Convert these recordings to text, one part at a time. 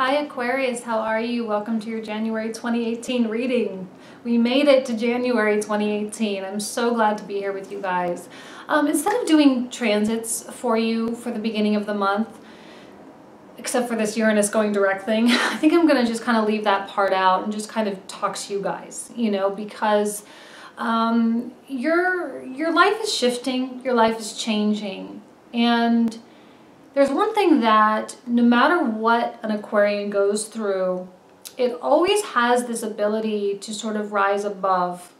Hi Aquarius, how are you? Welcome to your January 2018 reading. We made it to January 2018. I'm so glad to be here with you guys. Instead of doing transits for you for the beginning of the month, except for this Uranus going direct thing, I think I'm going to just kind of leave that part out and just kind of talk to you guys, because your life is shifting, your life is changing, and there's one thing that no matter what an Aquarian goes through, it always has this ability to sort of rise above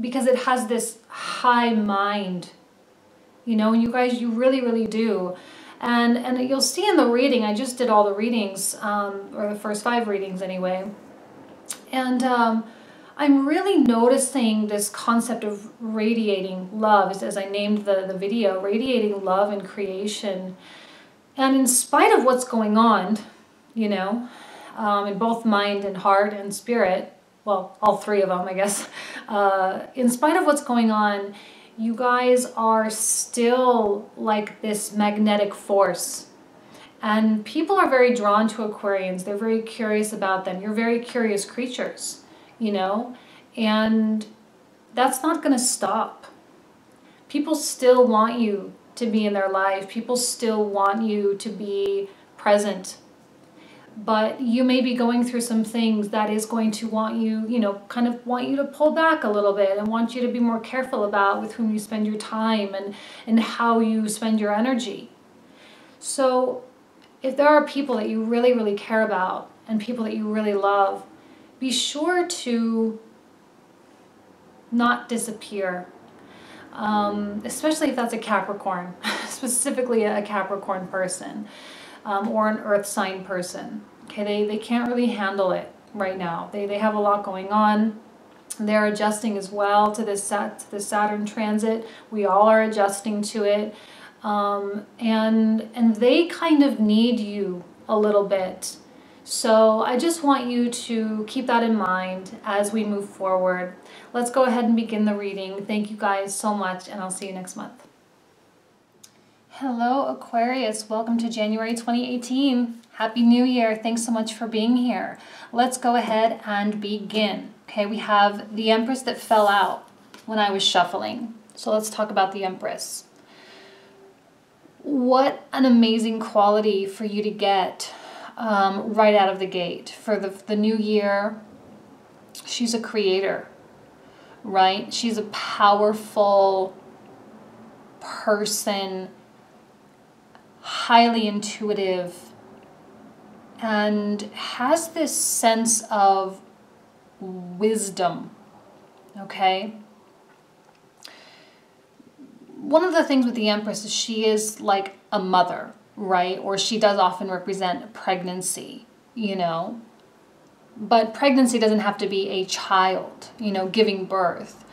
because it has this high mind, and you guys, you really, really do. And you'll see in the reading, I just did all the readings, or the first 5 readings anyway, and I'm really noticing this concept of radiating love, as I named the video, radiating love and creation. And in spite of what's going on, in both mind and heart and spirit, well, all 3 of them, I guess, in spite of what's going on, you guys are still like this magnetic force. And people are very drawn to Aquarians. They're very curious about them. You're very curious creatures. And that's not going to stop. People still want you to be in their life. People still want you to be present. But you may be going through some things that is going to want you, kind of want you to pull back a little bit and want you to be more careful about with whom you spend your time and how you spend your energy. So if there are people that you really, really care about and people that you really love, be sure to not disappear, especially if that's a Capricorn, specifically a Capricorn person, or an earth sign person. Okay, they can't really handle it right now. They have a lot going on. They're adjusting as well to this Saturn transit. We all are adjusting to it, and they kind of need you a little bit. So I just want you to keep that in mind as we move forward. Let's go ahead and begin the reading. Thank you guys so much, and I'll see you next month. Hello Aquarius, welcome to January 2018. Happy New Year. Thanks so much for being here. Let's go ahead and begin. Okay, we have the Empress that fell out when I was shuffling. So let's talk about the Empress. What an amazing quality for you to get right out of the gate. For the new year, she's a creator, right? She's a powerful person, highly intuitive, and has this sense of wisdom, okay? One of the things with the Empress is she is like a mother, right? Or she does often represent pregnancy, But pregnancy doesn't have to be a child, giving birth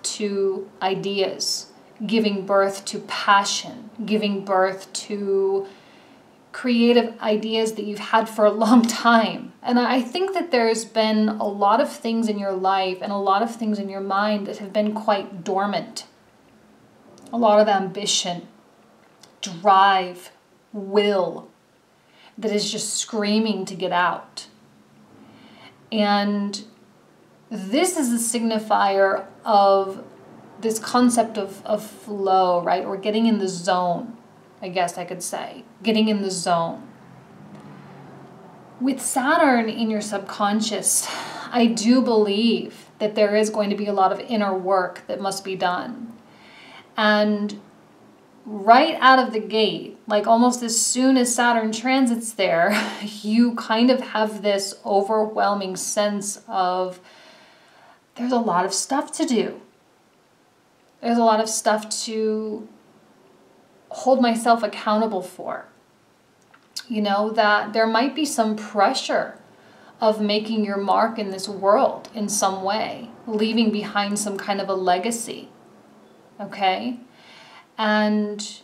to ideas, giving birth to passion, giving birth to creative ideas that you've had for a long time. And I think that there's been a lot of things in your life and a lot of things in your mind that have been quite dormant. A lot of ambition, drive, will, that is just screaming to get out. And this is a signifier of this concept of flow, right? Or getting in the zone, I guess I could say. Getting in the zone. With Saturn in your subconscious, I do believe that there is going to be a lot of inner work that must be done. And right out of the gate, like almost as soon as Saturn transits there, you kind of have this overwhelming sense of there's a lot of stuff to do. There's a lot of stuff to hold myself accountable for. That there might be some pressure of making your mark in this world in some way, leaving behind some kind of a legacy. Okay? And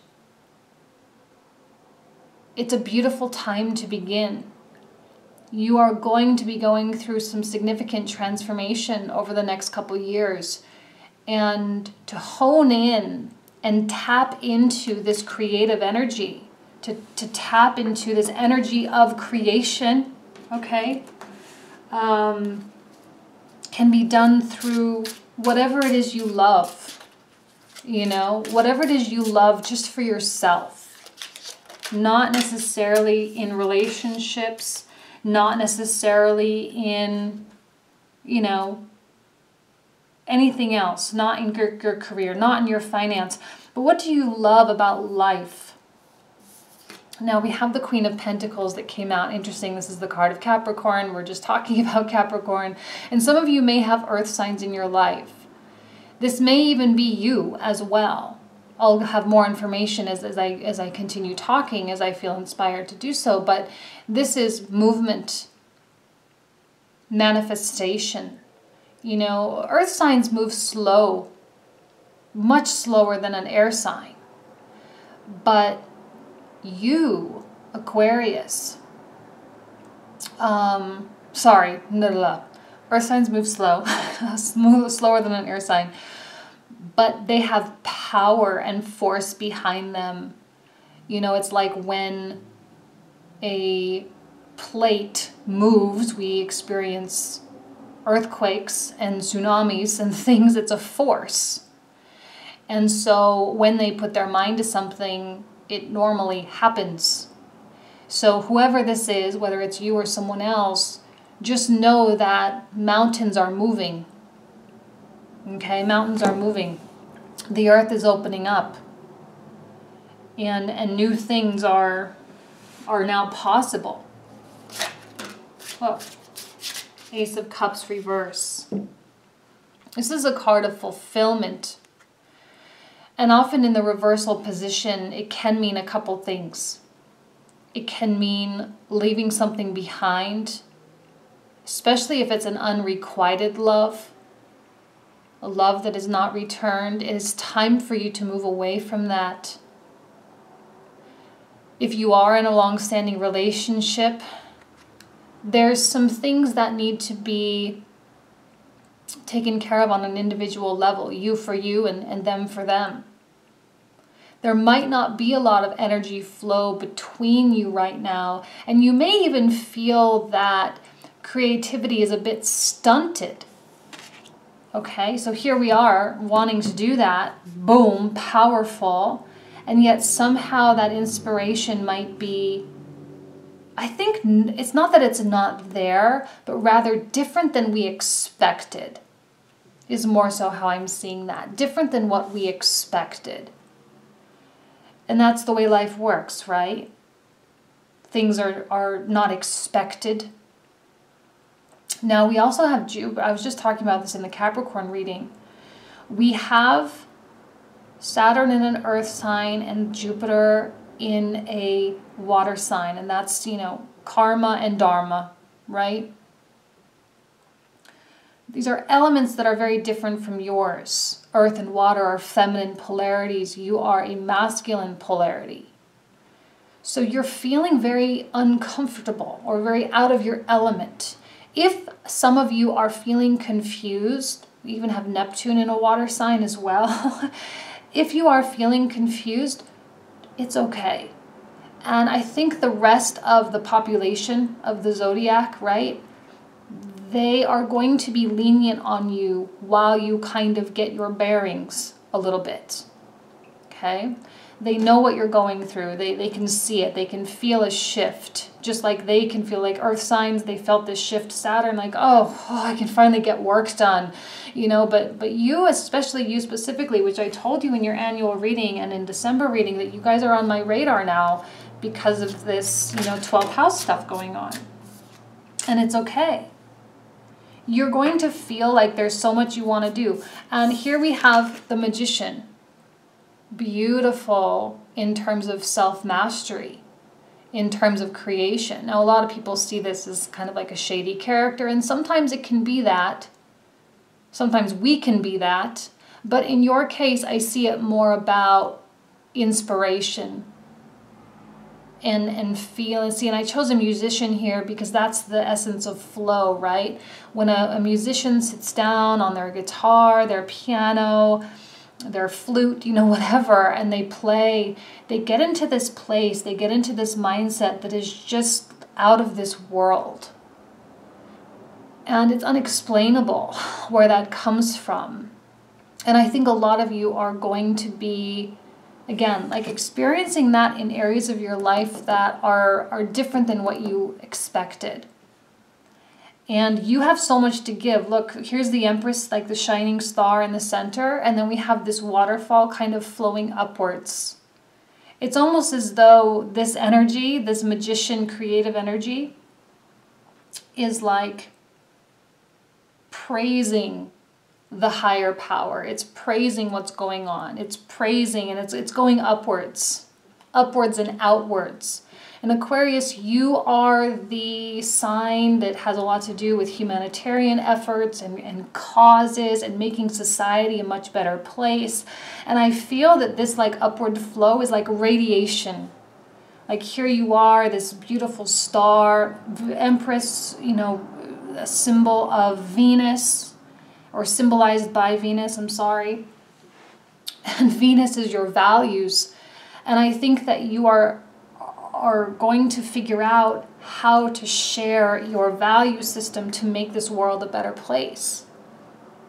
it's a beautiful time to begin. You are going to be going through some significant transformation over the next couple years. And to hone in and tap into this creative energy to tap into this energy of creation, okay, can be done through whatever it is you love, you know, whatever it is you love just for yourself, not necessarily in relationships, not necessarily in, you know, anything else, not in your career, not in your finance, but what do you love about life? Now we have the Queen of Pentacles that came out. Interesting, this is the card of Capricorn. We're just talking about Capricorn. And some of you may have earth signs in your life. This may even be you as well. I'll have more information as I continue talking, as I feel inspired to do so. But this is movement, manifestation. You know, earth signs move slow, much slower than an air sign. But you, Aquarius, earth signs move slow, slower than an air sign, but they have power and force behind them. You know, it's like when a plate moves, we experience earthquakes and tsunamis and things. It's a force. And so when they put their mind to something, it normally happens. So whoever this is, whether it's you or someone else, just know that mountains are moving. Okay, mountains are moving. The earth is opening up. And new things are now possible. Whoa. Ace of Cups reverse. This is a card of fulfillment. And often in the reversal position, it can mean a couple things. It can mean leaving something behind, especially if it's an unrequited love, a love that is not returned. It is time for you to move away from that. If you are in a long-standing relationship, there's some things that need to be taken care of on an individual level, you for you and them for them. There might not be a lot of energy flow between you right now, and you may even feel that creativity is a bit stunted. Okay, so here we are wanting to do that, boom, powerful, and yet somehow that inspiration might be, I think it's not that it's not there, but rather different than we expected is more so how I'm seeing that. Different than what we expected. And that's the way life works, right? Things are not expected. Now we also have Jupiter. I was just talking about this in the Capricorn reading. We have Saturn in an earth sign and Jupiter in a water sign. And that's, you know, karma and dharma, right? These are elements that are very different from yours. Earth and water are feminine polarities. You are a masculine polarity. So you're feeling very uncomfortable or very out of your element. If some of you are feeling confused, we even have Neptune in a water sign as well. If you are feeling confused, it's okay. And I think the rest of the population of the zodiac, right? They are going to be lenient on you while you kind of get your bearings a little bit, okay? They know what you're going through. They can see it. They can feel a shift, just like they can feel like earth signs. They felt this shift, Saturn, like, oh, I can finally get work done, you know, but you, especially you specifically, which I told you in your annual reading and in December reading, that you guys are on my radar now because of this, you know, 12th house stuff going on. And it's okay. You're going to feel like there's so much you want to do. And here we have the Magician. Beautiful in terms of self-mastery, in terms of creation. Now, a lot of people see this as kind of like a shady character, and sometimes it can be that. Sometimes we can be that. But in your case, I see it more about inspiration and feel and see. And I chose a musician here because that's the essence of flow, right? When a musician sits down on their guitar, their piano, their flute, you know, whatever, and they play, they get into this place, they get into this mindset that is just out of this world. And it's unexplainable where that comes from. And I think a lot of you are going to be, again, like experiencing that in areas of your life that are different than what you expected. And you have so much to give. Look, here's the Empress, like the shining star in the center. And then we have this waterfall kind of flowing upwards. It's almost as though this energy, this magician creative energy, is like praising the higher power. It's praising what's going on. It's praising, and it's going upwards and outwards. And Aquarius, you are the sign that has a lot to do with humanitarian efforts and causes and making society a much better place. And I feel that this like upward flow is like radiation. Like here you are, this beautiful star, Empress, you know, a symbol of Venus, or symbolized by Venus, I'm sorry. And Venus is your values. And I think that you are going to figure out how to share your value system to make this world a better place.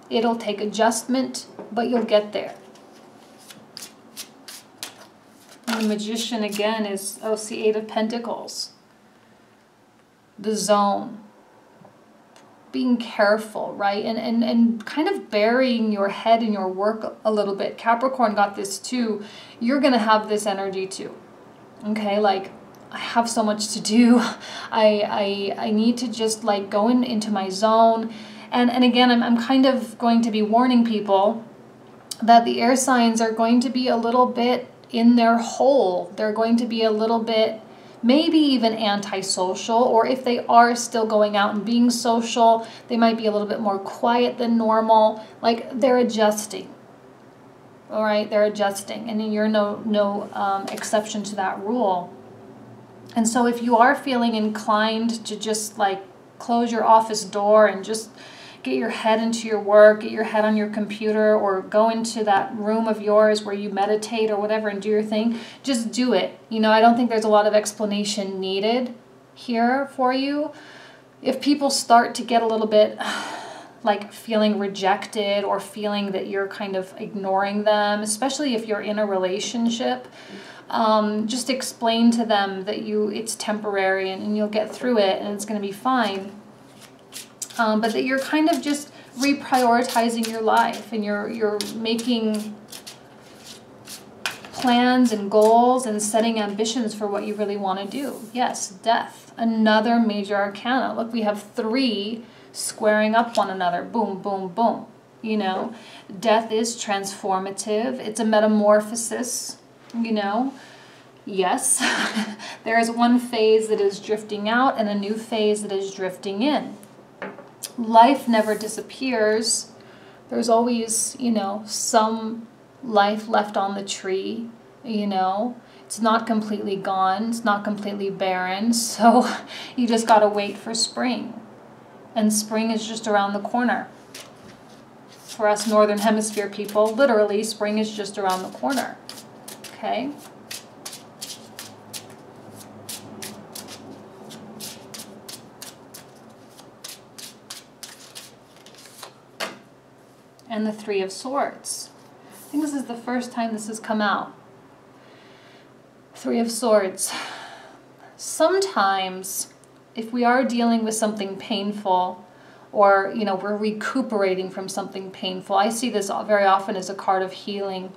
It'll take adjustment, but you'll get there. And the Magician again is, oh, see, Eight of Pentacles. The zone. Being careful, right? And kind of burying your head in your work a little bit. Capricorn got this too. You're going to have this energy too. Okay, like, I have so much to do. I need to just like go into my zone. And again, I'm kind of going to be warning people that the air signs are going to be a little bit in their hole. They're going to be a little bit, maybe even antisocial, or if they are still going out and being social, they might be a little bit more quiet than normal. Like they're adjusting. All right, they're adjusting, and you're no exception to that rule. And so if you are feeling inclined to just like close your office door and just get your head into your work, get your head on your computer, or go into that room of yours where you meditate or whatever and do your thing, just do it. You know, I don't think there's a lot of explanation needed here for you. If people start to get a little bit like feeling rejected or feeling that you're kind of ignoring them, especially if you're in a relationship, just explain to them that it's temporary and you'll get through it and it's going to be fine. But that you're kind of just reprioritizing your life, and you're making plans and goals and setting ambitions for what you really want to do. Yes, Death, another major arcana. Look, we have 3 squaring up one another. Boom, boom, boom. You know, Death is transformative. It's a metamorphosis, you know. Yes, there is one phase that is drifting out and a new phase that is drifting in. Life never disappears. There's always, you know, some life left on the tree, you know. It's not completely gone. It's not completely barren. So you just got to wait for spring. And spring is just around the corner. For us Northern Hemisphere people, literally, spring is just around the corner. Okay? And the 3 of Swords. I think this is the first time this has come out. 3 of Swords. Sometimes, if we are dealing with something painful, or, you know, we're recuperating from something painful, I see this very often as a card of healing.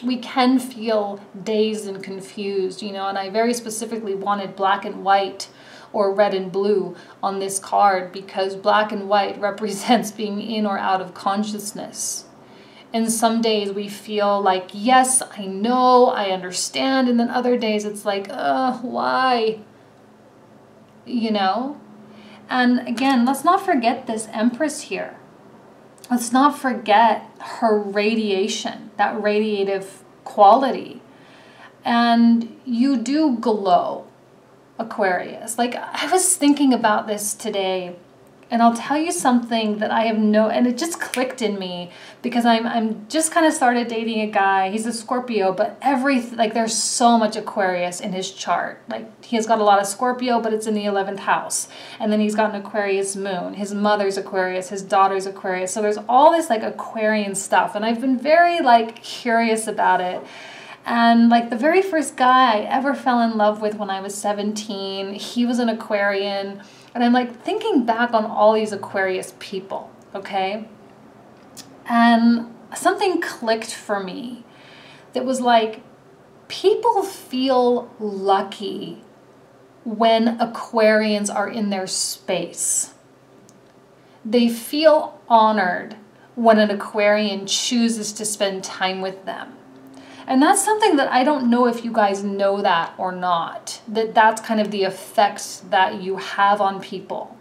We can feel dazed and confused, you know, and I very specifically wanted black and white or red and blue on this card because black and white represents being in or out of consciousness. And some days we feel like, yes, I know, I understand, and then other days it's like, why? You know? And again, let's not forget this Empress here. Let's not forget her radiation, that radiative quality. And you do glow, Aquarius. Like, I was thinking about this today, And I'll tell you something that I have and it just clicked in me because I'm just kind of started dating a guy. He's a Scorpio, but like there's so much Aquarius in his chart. Like he has got a lot of Scorpio, but it's in the 11th house. And then he's got an Aquarius moon. His mother's Aquarius, his daughter's Aquarius. So there's all this like Aquarian stuff. And I've been very like curious about it. And like the very first guy I ever fell in love with when I was 17, he was an Aquarian. And I'm like thinking back on all these Aquarius people, okay? And something clicked for me that was like, people feel lucky when Aquarians are in their space. They feel honored when an Aquarian chooses to spend time with them. And that's something that I don't know if you guys know that or not, that's kind of the effects that you have on people,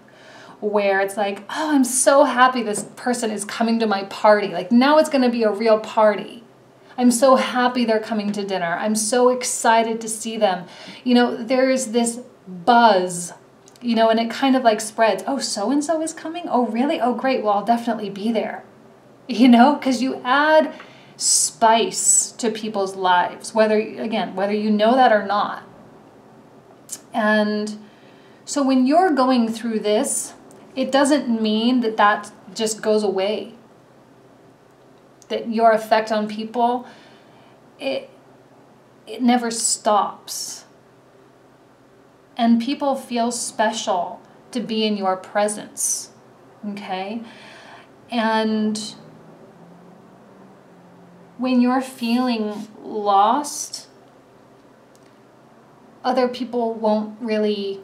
where it's like, oh, I'm so happy this person is coming to my party. Like now it's going to be a real party. I'm so happy they're coming to dinner. I'm so excited to see them. You know, there's this buzz, you know, and it kind of like spreads. Oh, so-and-so is coming? Oh, really? Oh, great. Well, I'll definitely be there. You know, because you add spice to people's lives, whether you know that or not. And so when you're going through this, it doesn't mean that just goes away. That your effect on people, it never stops. And people feel special to be in your presence, okay? And when you're feeling lost, other people won't really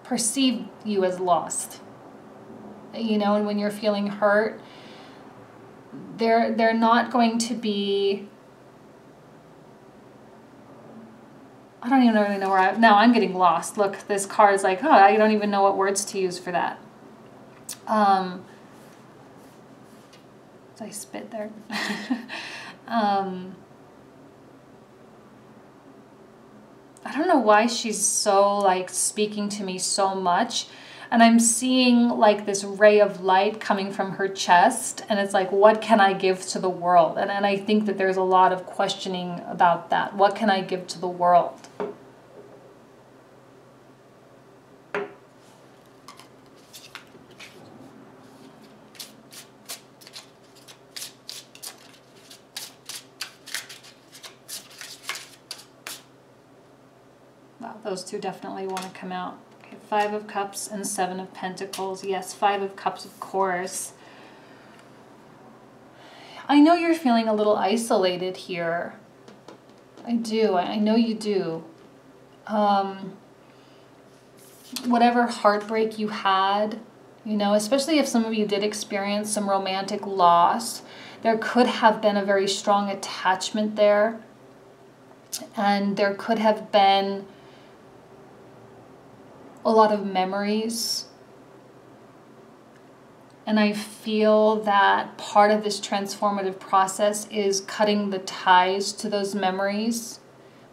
perceive you as lost. You know, and when you're feeling hurt, they're not going to be, I don't even really know where now I'm getting lost. Look, this card is like, oh, I don't even know what words to use for that. I spit there. I don't know why she's so like speaking to me so much, and I'm seeing like this ray of light coming from her chest, and it's like, what can I give to the world? And I think that there's a lot of questioning about that. What can I give to the world? Those two definitely want to come out. Okay, 5 of Cups and 7 of Pentacles. Yes, 5 of Cups, of course. I know you're feeling a little isolated here. I do. I know you do. Whatever heartbreak you had, you know, especially if some of you did experience some romantic loss, there could have been a very strong attachment there. And there could have been a lot of memories. And I feel that part of this transformative process is cutting the ties to those memories,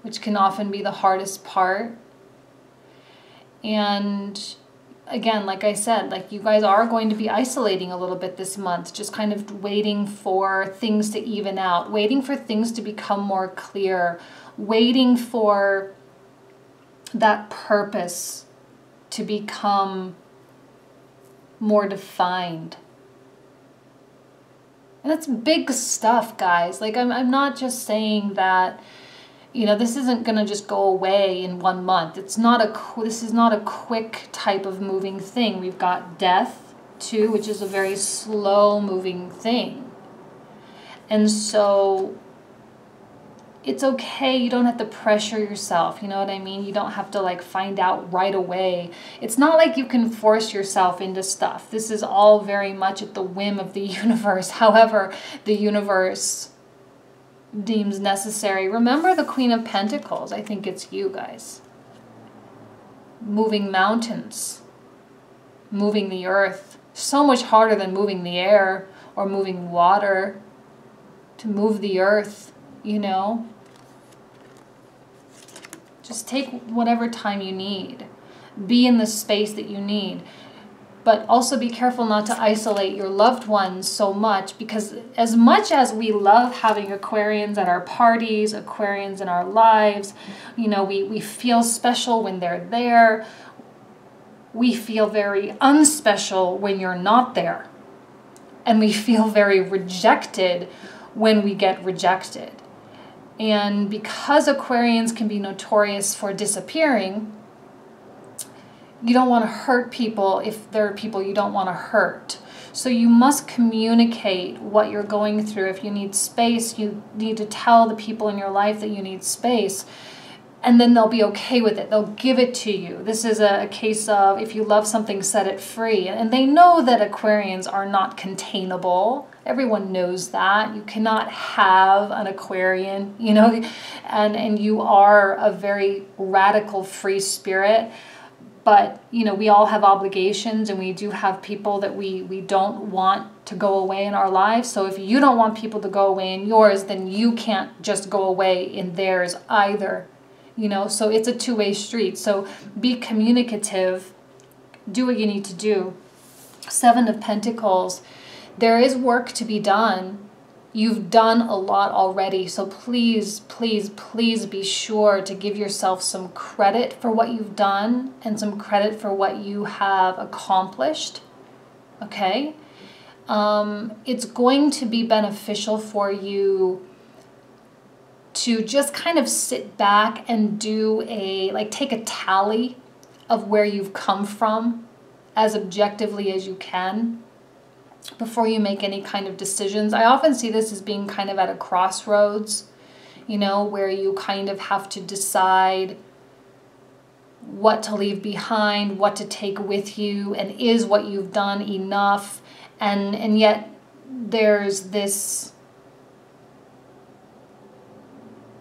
which can often be the hardest part. And again, like I said, like you guys are going to be isolating a little bit this month, just kind of waiting for things to even out, waiting for things to become more clear, waiting for that purpose to become more defined. And that's big stuff, guys. Like I'm not just saying that, you know, this isn't going to just go away in 1 month. This is not a quick type of moving thing. We've got death too, which is a very slow moving thing. And so it's okay. You don't have to pressure yourself. You know what I mean? You don't have to like find out right away. It's not like you can force yourself into stuff. This is all very much at the whim of the universe. However, the universe deems necessary. Remember the Queen of Pentacles. I think it's you guys. Moving mountains. Moving the earth. So much harder than moving the air or moving water. To move the earth, you know. Just take whatever time you need. Be in the space that you need. But also be careful not to isolate your loved ones so much, because as much as we love having Aquarians at our parties, Aquarians in our lives, you know, we feel special when they're there. We feel very unspecial when you're not there. And we feel very rejected when we get rejected. And because Aquarians can be notorious for disappearing, you don't want to hurt people if there are people you don't want to hurt. So you must communicate what you're going through. If you need space, you need to tell the people in your life that you need space. And then they'll be okay with it. They'll give it to you. This is a case of, if you love something, set it free. And they know that Aquarians are not containable. Everyone knows that. You cannot have an Aquarian, you know, and you are a very radical free spirit. But, you know, we all have obligations, and we do have people that we don't want to go away in our lives. So if you don't want people to go away in yours, then you can't just go away in theirs either. You know, so it's a two-way street. So be communicative. Do what you need to do. Seven of Pentacles. There is work to be done. You've done a lot already. So please, please, please be sure to give yourself some credit for what you've done and some credit for what you have accomplished. Okay? It's going to be beneficial for you to just kind of sit back and do take a tally of where you've come from as objectively as you can before you make any kind of decisions. I often see this as being kind of at a crossroads, you know, where you kind of have to decide what to leave behind, what to take with you, and is what you've done enough? And yet there's this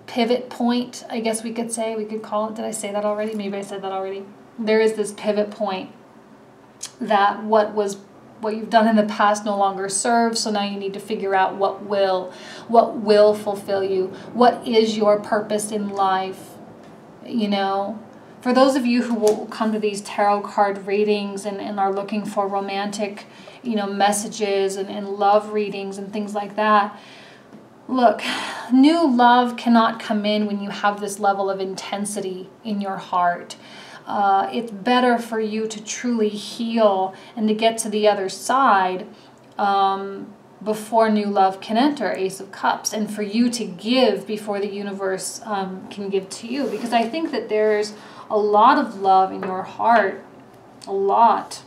pivot point, I guess we could say, we could call it. Did I say that already? Maybe I said that already. There is this pivot point that what you've done in the past no longer serves, so now you need to figure out what will fulfill you. What is your purpose in life? You know, for those of you who will come to these tarot card readings and are looking for romantic, you know, messages and love readings and things like that, look, new love cannot come in when you have this level of intensity in your heart. It's better for you to truly heal and to get to the other side before new love can enter, Ace of Cups, and for you to give before the universe can give to you. Because I think that there's a lot of love in your heart, a lot,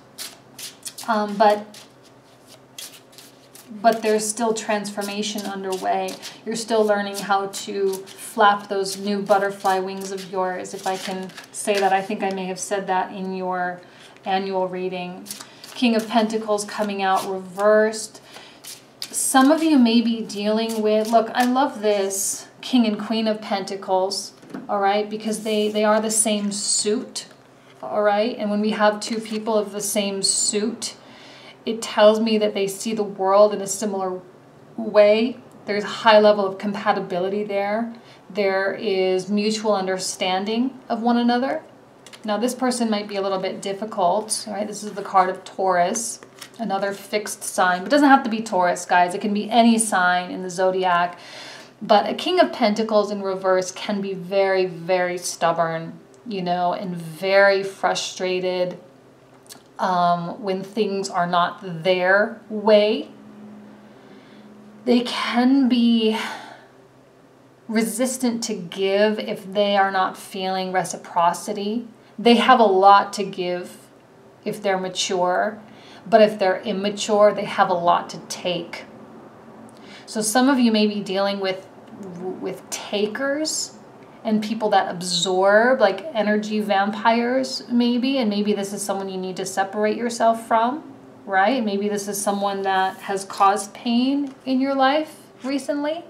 but there's still transformation underway. You're still learning how to flap those new butterfly wings of yours, if I can say that. I think I may have said that in your annual reading. King of Pentacles coming out reversed. Some of you may be dealing with, look, I love this, King and Queen of Pentacles, all right, because they are the same suit, all right? And when we have two people of the same suit, it tells me that they see the world in a similar way. There's a high level of compatibility there. There is mutual understanding of one another. Now, this person might be a little bit difficult, right? This is the card of Taurus, another fixed sign. It doesn't have to be Taurus, guys. It can be any sign in the zodiac. But a King of Pentacles in reverse can be very, very stubborn, you know, and very frustrated when things are not their way. They can be resistant to give if they are not feeling reciprocity. They have a lot to give if they're mature, but if they're immature, they have a lot to take. So some of you may be dealing with takers and people that absorb, like energy vampires maybe, and maybe this is someone you need to separate yourself from, right? Maybe this is someone that has caused pain in your life recently,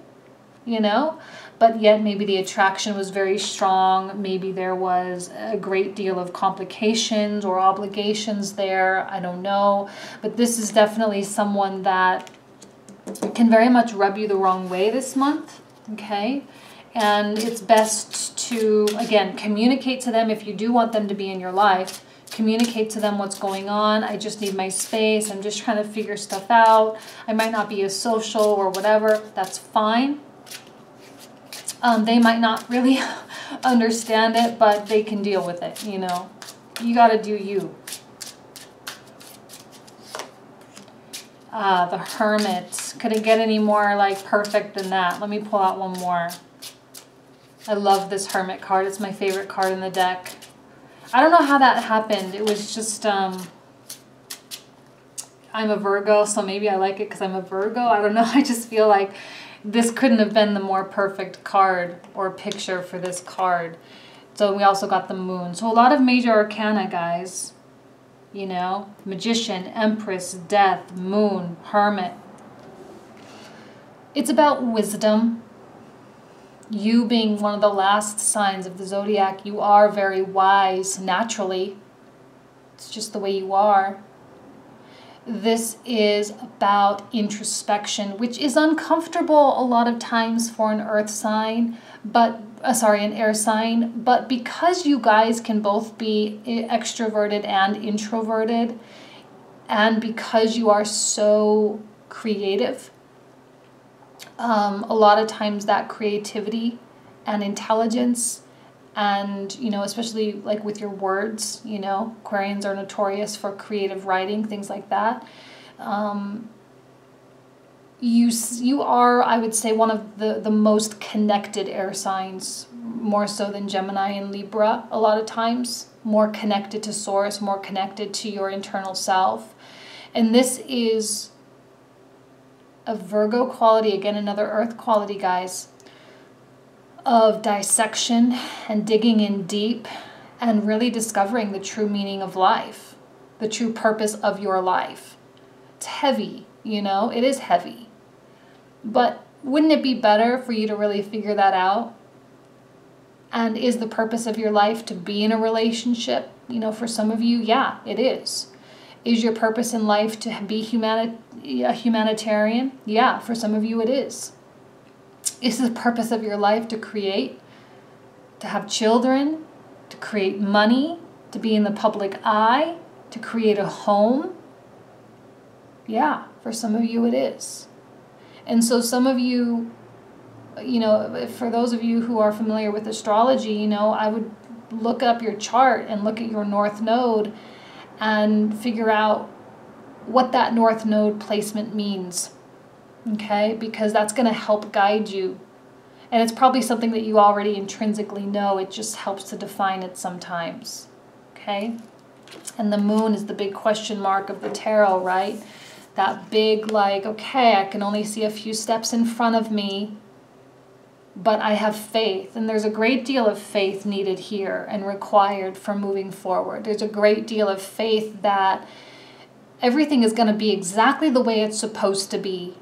you know, but yet maybe the attraction was very strong. Maybe there was a great deal of complications or obligations there. I don't know, but this is definitely someone that can very much rub you the wrong way this month, okay? And it's best to, again, communicate to them if you do want them to be in your life. Communicate to them what's going on. I just need my space. I'm just trying to figure stuff out. I might not be as social or whatever. That's fine. They might not really understand it, but they can deal with it, you know. You got to do you. The Hermit. Could it get any more like perfect than that? Let me pull out one more. I love this Hermit card. It's my favorite card in the deck. I don't know how that happened. It was just, I'm a Virgo, so maybe I like it because I'm a Virgo. I don't know. I just feel like this couldn't have been the more perfect card or picture for this card. So we also got the Moon. So a lot of major arcana, guys. You know, Magician, Empress, Death, Moon, Hermit. It's about wisdom. You being one of the last signs of the zodiac, you are very wise naturally. It's just the way you are. This is about introspection, which is uncomfortable a lot of times for an earth sign, but an air sign. But because you guys can both be extroverted and introverted, and because you are so creative, a lot of times that creativity and intelligence and, you know, especially like with your words, you know, Aquarians are notorious for creative writing, things like that. You are, I would say, one of the most connected air signs, more so than Gemini and Libra a lot of times, more connected to source, more connected to your internal self. And this is a Virgo quality, again, another earth quality, guys, of dissection and digging in deep and really discovering the true meaning of life, the true purpose of your life. It's heavy, you know, it is heavy. But wouldn't it be better for you to really figure that out? And is the purpose of your life to be in a relationship? You know, for some of you, yeah, it is. Is your purpose in life to be a humanitarian? Yeah, for some of you it is. Is the purpose of your life to create, to have children, to create money, to be in the public eye, to create a home? Yeah, for some of you it is. And so some of you, you know, for those of you who are familiar with astrology, you know, I would look up your chart and look at your North Node and figure out what that North Node placement means, okay? Because that's going to help guide you. And it's probably something that you already intrinsically know. It just helps to define it sometimes, okay? And the Moon is the big question mark of the tarot, right? That big, like, okay, I can only see a few steps in front of me, but I have faith. And there's a great deal of faith needed here and required for moving forward. There's a great deal of faith that everything is going to be exactly the way it's supposed to be.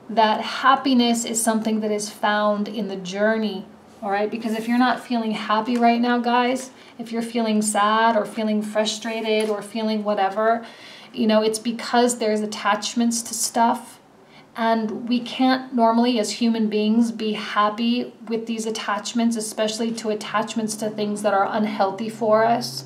That happiness is something that is found in the journey, all right? Because if you're not feeling happy right now, guys, if you're feeling sad or feeling frustrated or feeling whatever, you know, it's because there's attachments to stuff. And we can't normally, as human beings, be happy with these attachments, especially to attachments to things that are unhealthy for us,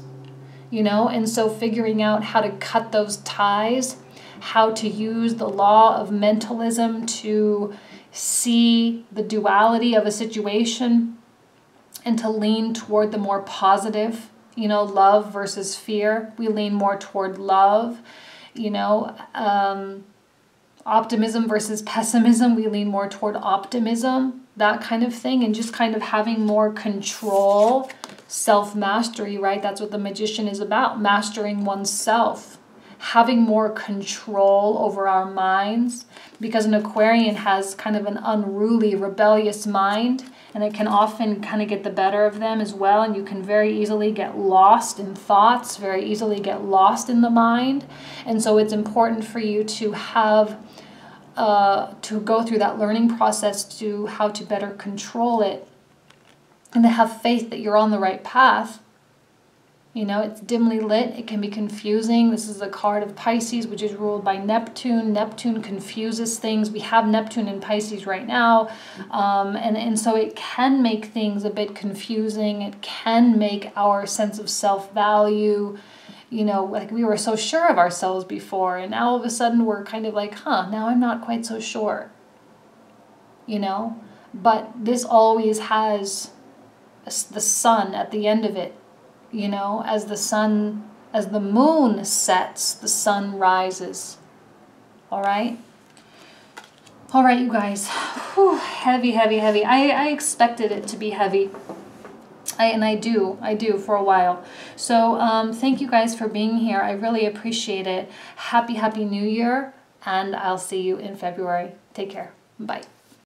you know? And so figuring out how to cut those ties, how to use the law of mentalism to see the duality of a situation and to lean toward the more positive, you know, love versus fear. We lean more toward love, you know, optimism versus pessimism, we lean more toward optimism, that kind of thing, and just kind of having more control, self-mastery, right? That's what the Magician is about, mastering oneself, having more control over our minds, because an Aquarian has kind of an unruly, rebellious mind, and it can often kind of get the better of them as well, and you can very easily get lost in thoughts, very easily get lost in the mind. And so it's important for you to have to go through that learning process to how to better control it and to have faith that you're on the right path. You know, it's dimly lit. It can be confusing. This is a card of Pisces, which is ruled by Neptune. Neptune confuses things. We have Neptune in Pisces right now. And so it can make things a bit confusing. It can make our sense of self-value You know, like we were so sure of ourselves before, and now all of a sudden we're kind of like, now I'm not quite so sure. You know, but this always has the sun at the end of it. You know, as the moon sets, the sun rises. All right? All right, you guys. Whew, heavy, heavy, heavy. I expected it to be heavy. I do for a while. So thank you guys for being here. I really appreciate it. Happy, happy New Year. And I'll see you in February. Take care. Bye.